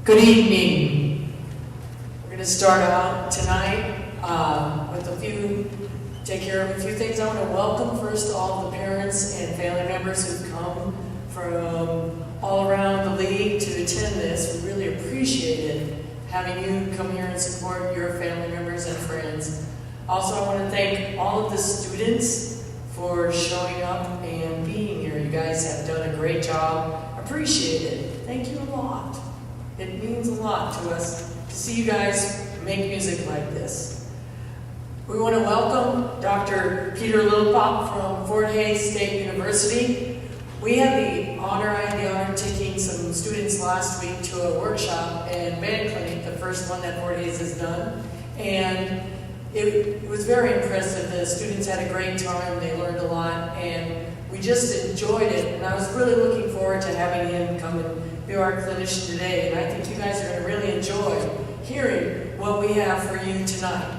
Good evening. We're going to start out tonight with take care of a few things. I want to welcome first all the parents and family members who've come from all around the league to attend this. We really appreciated having you come here and support your family members and friends. Also, I want to thank all of the students for showing up and being here. You guys have done a great job. Appreciate it. Thank you a lot. It means a lot to us to see you guys make music like this. We want to welcome Dr. Peter Lilpop from Fort Hays State University. We had the honor of taking some students last week to a workshop and band clinic, the first one that Fort Hays has done. And it was very impressive. The students had a great time. They learned a lot. And we just enjoyed it. And I was really looking forward to having him come and be our clinician today. And I think you guys are going to really enjoy hearing what we have for you tonight.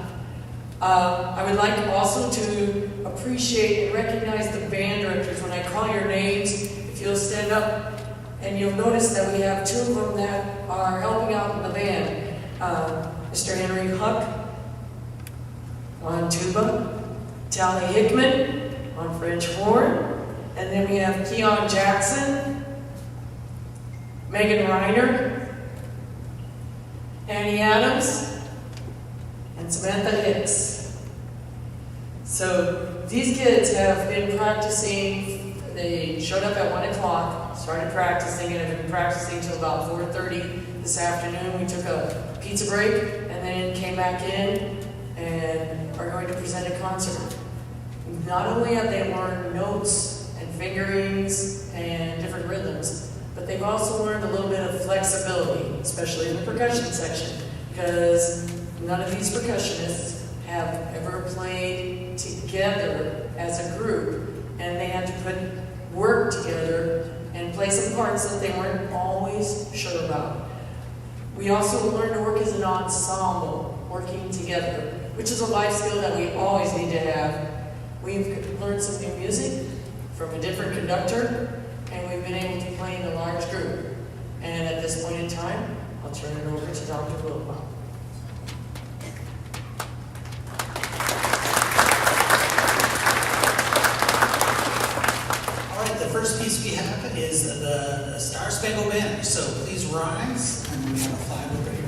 I would like also to appreciate and recognize the band directors. When I call your names, if you'll stand up, and you'll notice that we have two of them that are helping out in the band. Mr. Henry Huck on tuba, Tally Hickman on French horn, and then we have Keon Jackson, Megan Reiner, Annie Adams, and Samantha Hicks. So these kids have been practicing. They showed up at 1 o'clock, started practicing, and have been practicing till about 4:30 this afternoon. We took a pizza break and then came back in and are going to present a concert. Not only have they learned notes and fingerings and different rhythms, but they've also learned a little bit of flexibility, especially in the percussion section, because none of these percussionists have ever played together as a group, and they had to work together and play some parts that they weren't always sure about. We also learned to work as an ensemble, working together, which is a life skill that we always need to have. We've learned some new music from a different conductor, and we've been able to play in a large group. And at this point in time, I'll turn it over to Dr. Wilpop. The first piece we have is the Star Spangled Banner. So please rise, and we have a flag over here.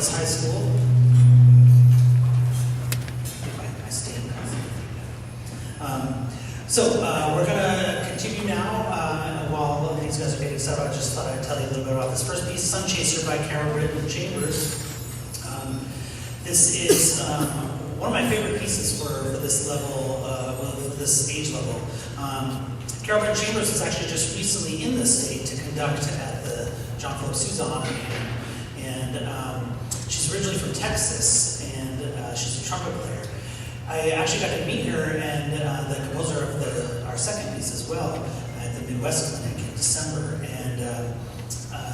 West High School. I stand. We're going to continue now. While these guys are getting set up, I just thought I'd tell you a little bit about this first piece, Sun Chaser by Carol Britton Chambers. This is one of my favorite pieces for this level, for this age level. Carol Britton Chambers was actually just recently in the state to conduct at the John Philip Sousa and she's originally from Texas, and she's a trumpet player. I actually got to meet her and the composer of our second piece as well at the Midwest Clinic in December. And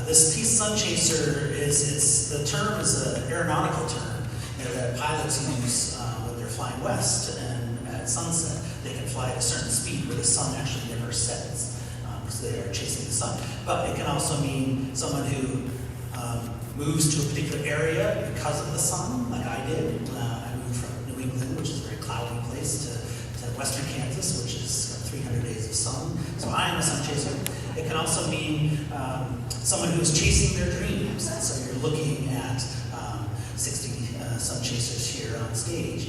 this piece, Sun Chaser, the term is an aeronautical term that pilots use when they're flying west, and at sunset they can fly at a certain speed where the sun actually never sets, because they are chasing the sun. But it can also mean someone who moves to a particular area because of the sun, like I did. I moved from New England, which is a very cloudy place, to western Kansas, which is 300 days of sun. So I am a sun chaser. It can also mean someone who's chasing their dreams. And so you're looking at 60 sun chasers here on stage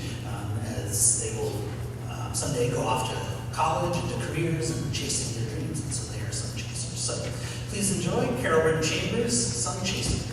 as they will someday go off to college and to careers and chasing their dreams. And so they are sun chasers. So please enjoy Carol Britton Chambers, Sun Chaser.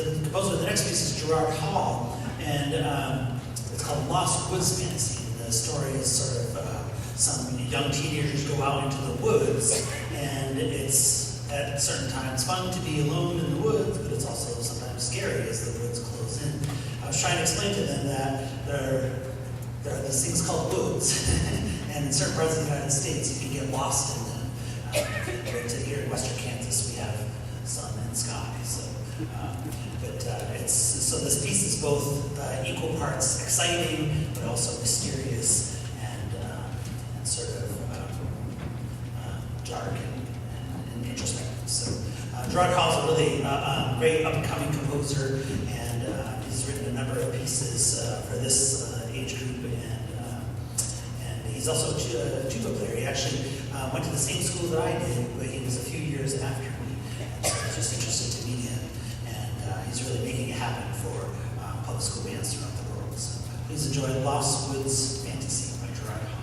the composer of the next piece is Gerard Hall, and it's called Lost Woods Fantasy. The story is sort of some young teenagers go out into the woods, and it's at certain times fun to be alone in the woods, but it's also sometimes scary as the woods close in. I was trying to explain to them that there are these things called woods, and in certain parts of the United States you can get lost in them. But here in western Kansas we have sun and sky, so so this piece is both equal parts exciting but also mysterious and sort of dark and introspective. So Gerard Hall is a really great up-and-coming composer, and he's written a number of pieces for this age group, and he's also a tuba player. He actually went to the same school that I did, but he was a few years after me, and so I was just interested to meet him, and he's really making it happen for public school bands throughout the world. So please enjoy Lost Woods Fantasy by Gerard Hall.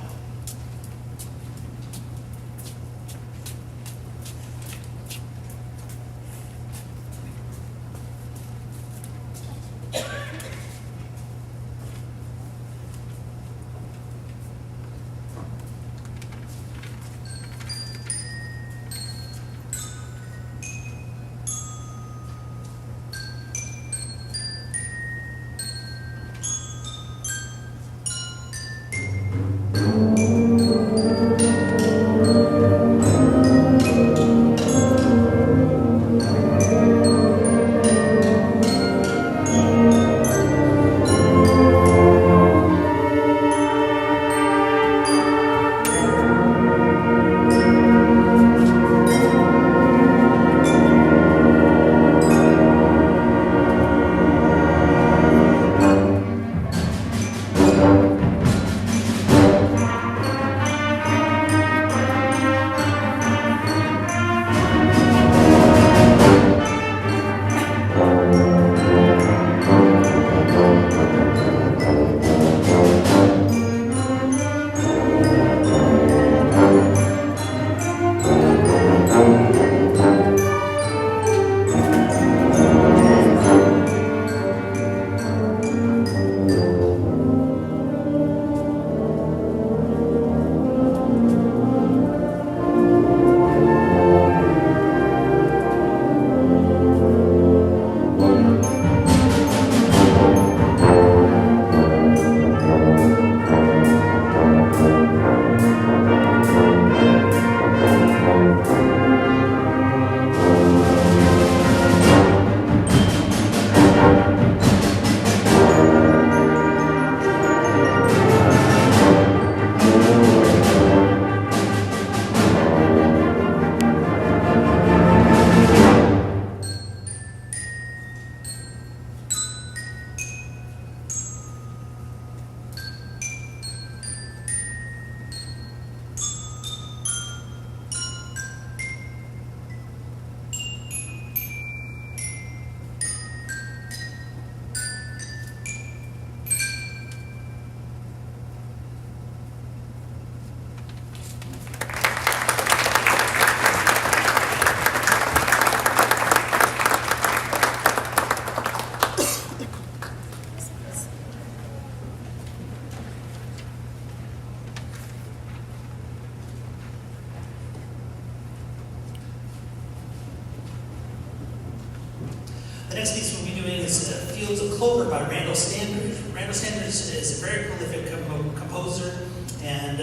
The next piece we'll be doing is Fields of Clover by Randall Standridge. Randall Standridge is a very prolific composer and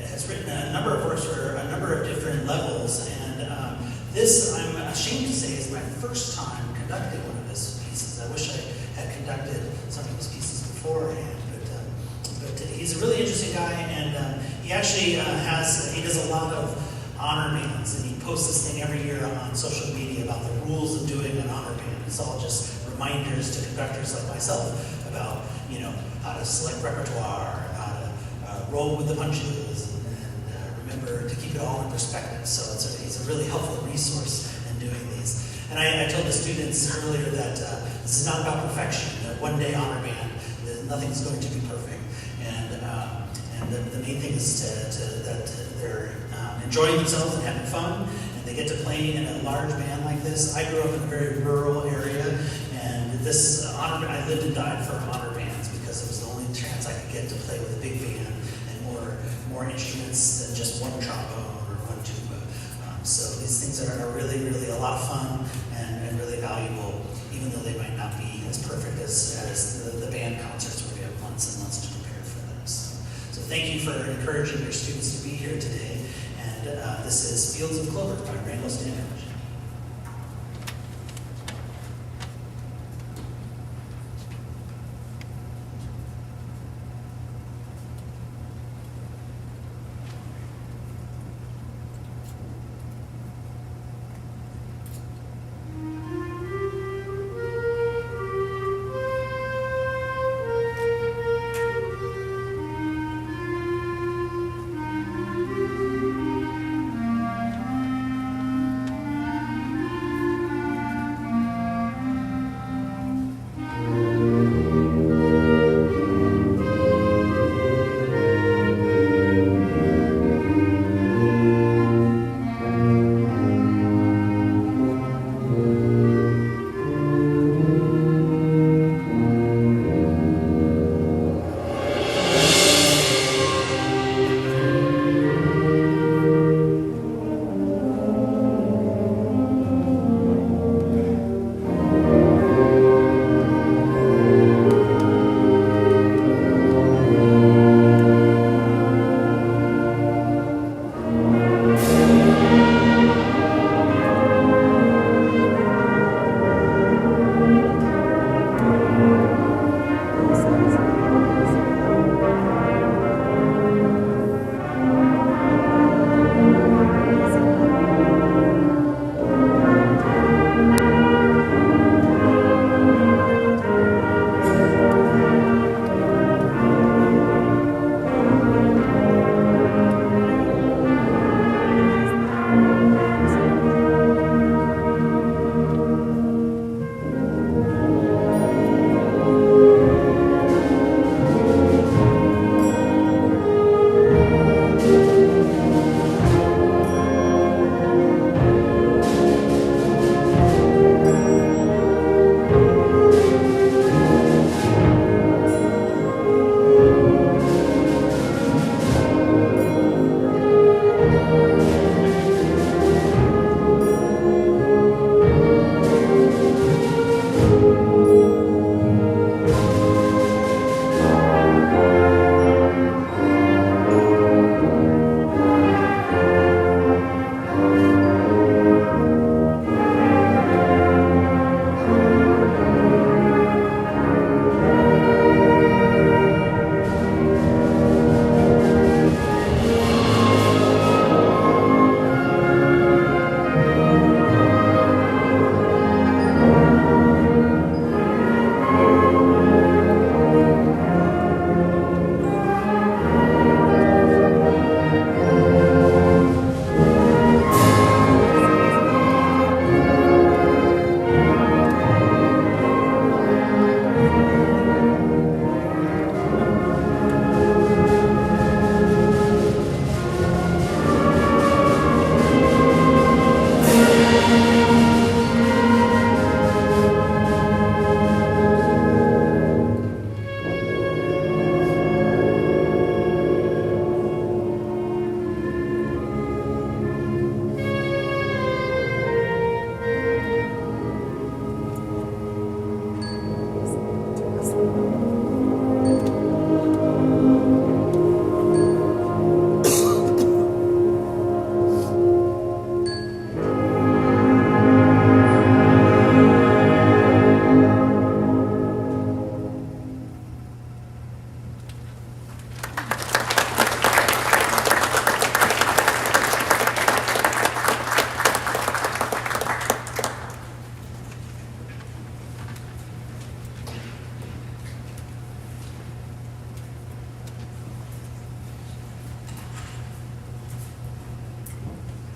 has written a number of works for a number of different levels. And this, I'm ashamed to say, is my first time conducting one of his pieces. I wish I had conducted some of his pieces beforehand, but he's a really interesting guy, and he actually he does a lot of honor bands, and he posts this thing every year on social media about the rules of doing an honor band. It's all just reminders to conductors like myself about, how to select repertoire, how to roll with the punches, and remember to keep it all in perspective. So he's a really helpful resource in doing these. And I told the students earlier that this is not about perfection. That one day honor band, nothing's going to be perfect. And the main thing is that they're enjoying themselves and having fun, and they get to play in a large band like this. I grew up in a very rural area, and this honor, I lived and died for honor bands because it was the only chance I could get to play with a big band and more instruments than just one trombone or one tuba. So these things are really, really a lot of fun and really valuable, even though they might not be as perfect as the band concerts where we have months and months to prepare for them. So thank you for encouraging your students to be here today. And this is Fields of Clover by Randall Standridge.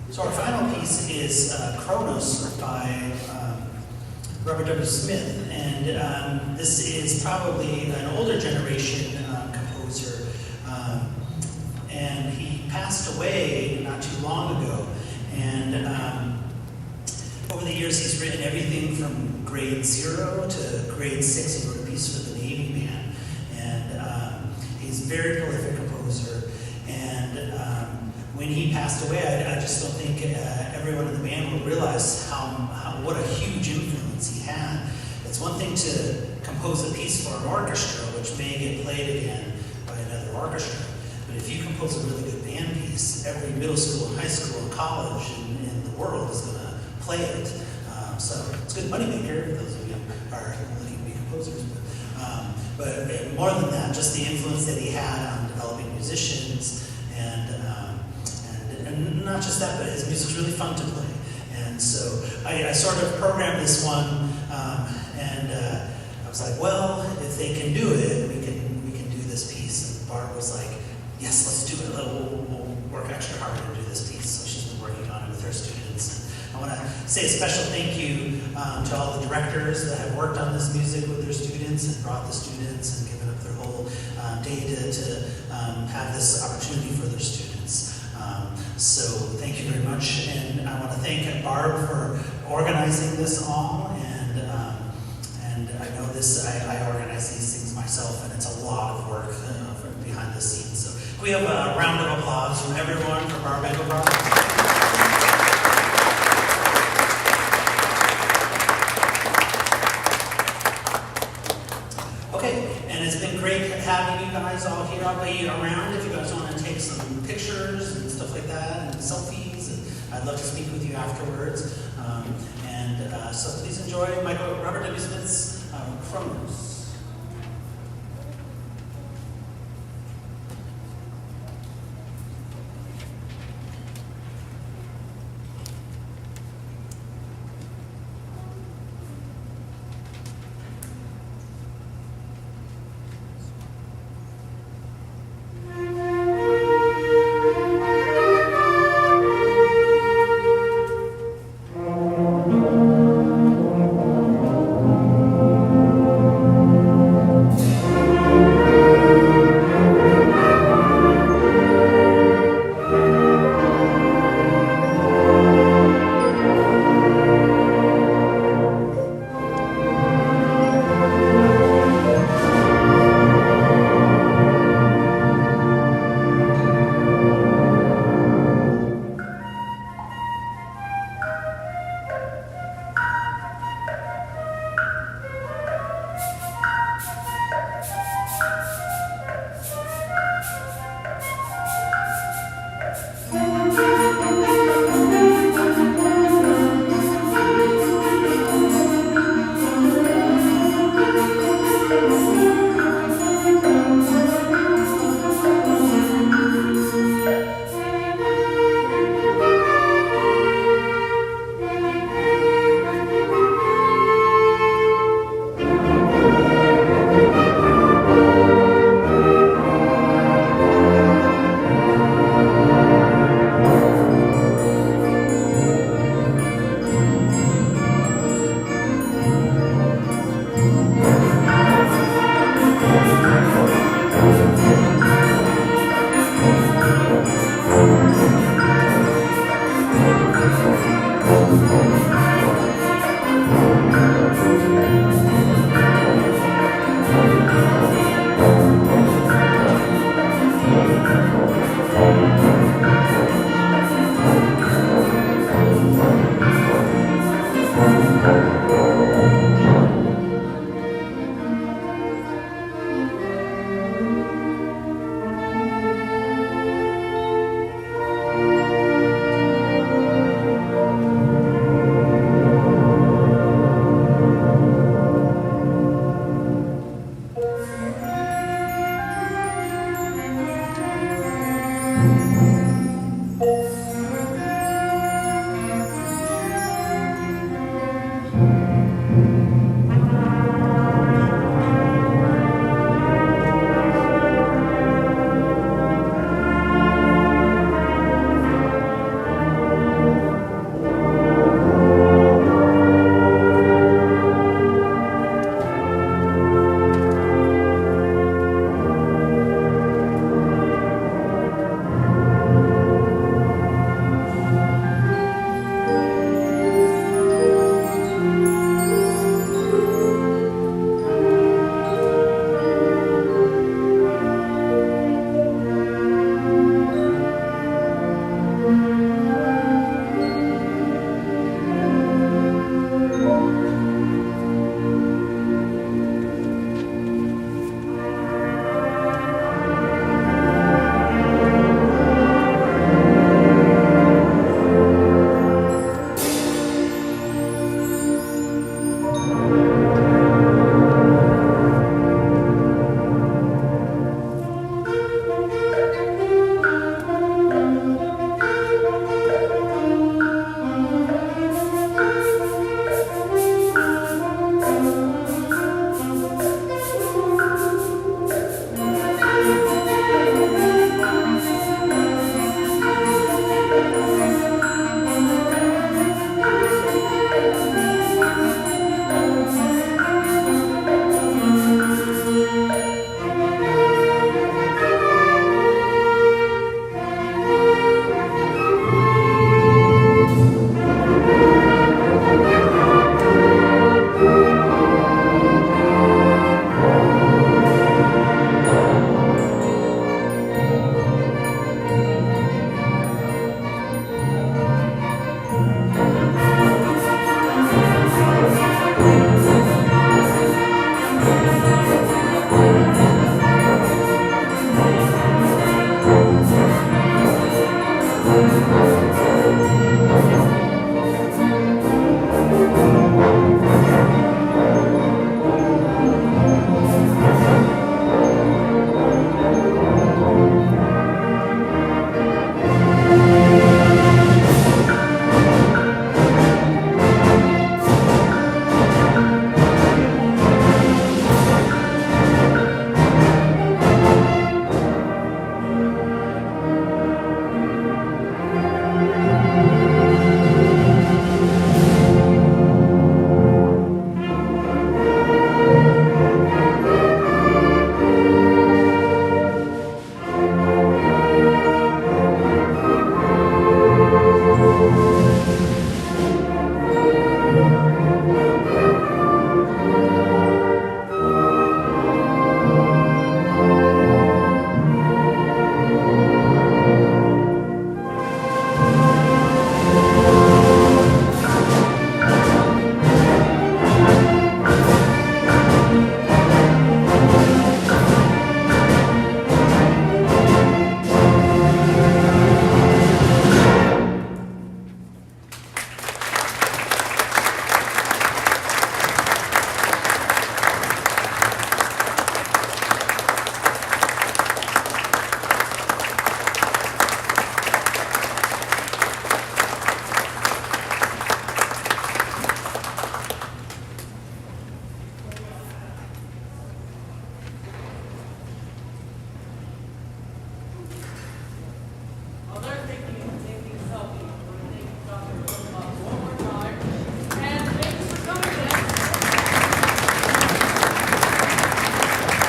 So our final piece is Kronos by Robert W. Smith, and this is probably an older generation composer, and he passed away not too long ago. And over the years, he's written everything from grade 0 to grade 6. He wrote a piece for the Navy band. And he's a very prolific composer. And when he passed away, I just don't think everyone in the band will realize what a huge influence he had. It's one thing to compose a piece for an orchestra, which may get played again by another orchestra. But if you compose a really good band piece, every middle school, high school, and college in the world is going to play it. So it's a good moneymaker, those of you who are looking to be composers. But more than that, just the influence that he had on developing musicians, and not just that, but his music's really fun to play. And so I sort of programmed this one, and I was like, well, if they can do it, we can do this piece. And Barb was like, yes, let's do it. We'll work extra hard to do this piece. So she's been working on it with her students. And I want to say a special thank you to all the directors that have worked on this music with their students and brought the students and given up their whole day to have this opportunity for their students. So thank you very much, and I want to thank Barb for organizing this all, and I know this, I organize these things myself, and it's a lot of work from behind the scenes. So can we have a round of applause from everyone for Barb Engelbart? It's been great having you guys all here. I'll be around if you guys want to take some pictures and stuff like that, and selfies. And I'd love to speak with you afterwards. So please enjoy Robert W. Smith's Chronos.